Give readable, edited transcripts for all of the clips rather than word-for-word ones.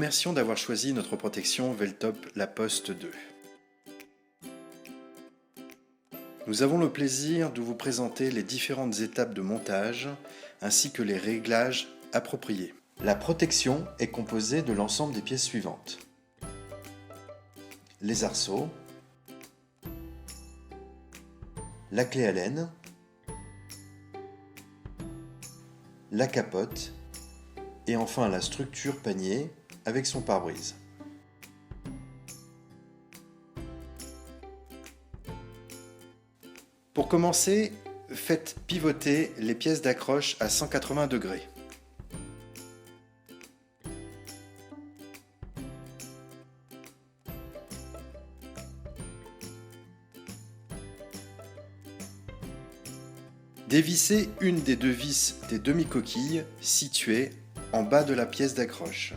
remercions d'avoir choisi notre protection Veltop La Poste 2. Nous avons le plaisir de vous présenter les différentes étapes de montage ainsi que les réglages appropriés. La protection est composée de l'ensemble des pièces suivantes. Les arceaux, la clé Allen, la capote et enfin la structure panier avec son pare-brise. Pour commencer, faites pivoter les pièces d'accroche à 180 degrés. Dévissez une des deux vis des demi-coquilles situées en bas de la pièce d'accroche.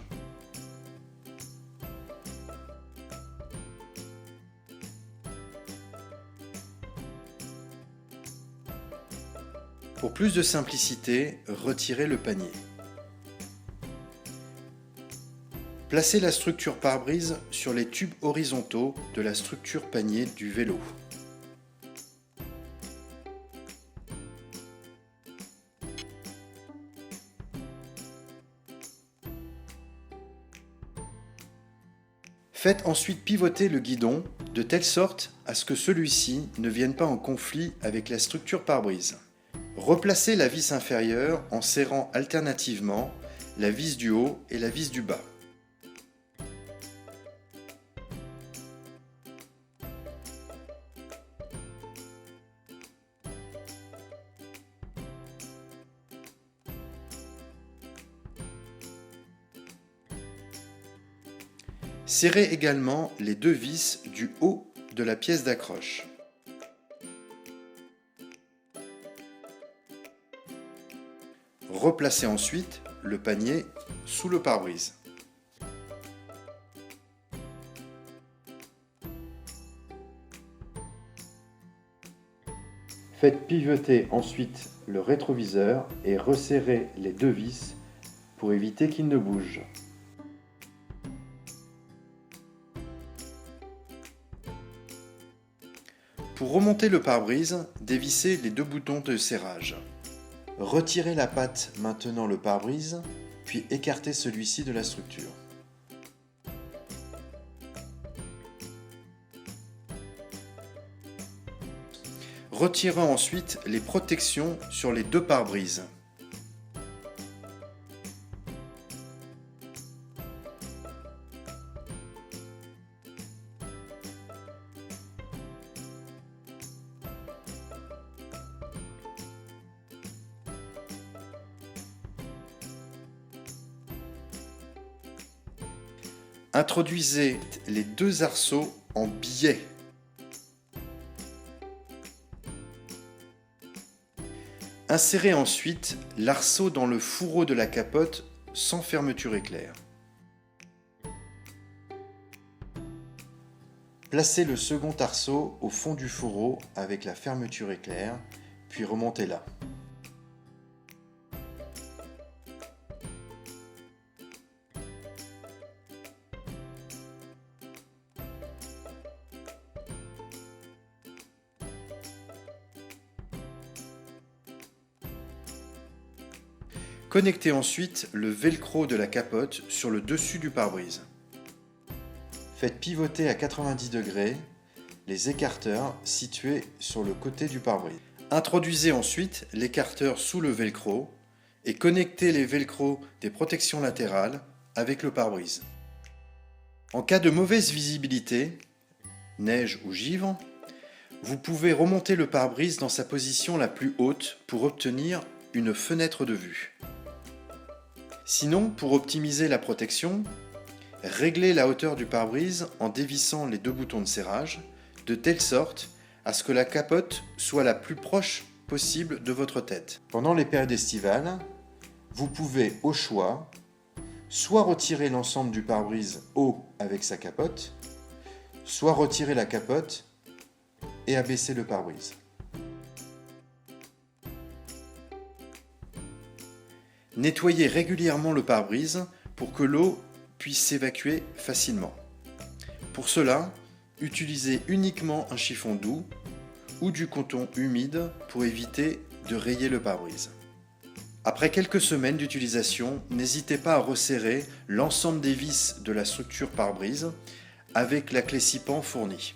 Pour plus de simplicité, retirez le panier. Placez la structure pare-brise sur les tubes horizontaux de la structure panier du vélo. Faites ensuite pivoter le guidon de telle sorte à ce que celui-ci ne vienne pas en conflit avec la structure pare-brise. Replacez la vis inférieure en serrant alternativement la vis du haut et la vis du bas. Serrez également les deux vis du haut de la pièce d'accroche. Replacez ensuite le panier sous le pare-brise. Faites pivoter ensuite le rétroviseur et resserrez les deux vis pour éviter qu'ils ne bougent. Pour remonter le pare-brise, dévissez les deux boutons de serrage. Retirez la patte maintenant le pare-brise, puis écartez celui-ci de la structure. Retirez ensuite les protections sur les deux pare-brises. Introduisez les deux arceaux en biais. Insérez ensuite l'arceau dans le fourreau de la capote sans fermeture éclair. Placez le second arceau au fond du fourreau avec la fermeture éclair, puis remontez-la. Connectez ensuite le velcro de la capote sur le dessus du pare-brise. Faites pivoter à 90 degrés les écarteurs situés sur le côté du pare-brise. Introduisez ensuite l'écarteur sous le velcro et connectez les velcros des protections latérales avec le pare-brise. En cas de mauvaise visibilité, neige ou givre, vous pouvez remonter le pare-brise dans sa position la plus haute pour obtenir une fenêtre de vue. Sinon, pour optimiser la protection, réglez la hauteur du pare-brise en dévissant les deux boutons de serrage, de telle sorte à ce que la capote soit la plus proche possible de votre tête. Pendant les périodes estivales, vous pouvez au choix soit retirer l'ensemble du pare-brise haut avec sa capote, soit retirer la capote et abaisser le pare-brise. Nettoyez régulièrement le pare-brise pour que l'eau puisse s'évacuer facilement. Pour cela, utilisez uniquement un chiffon doux ou du coton humide pour éviter de rayer le pare-brise. Après quelques semaines d'utilisation, n'hésitez pas à resserrer l'ensemble des vis de la structure pare-brise avec la clé Sipan fournie.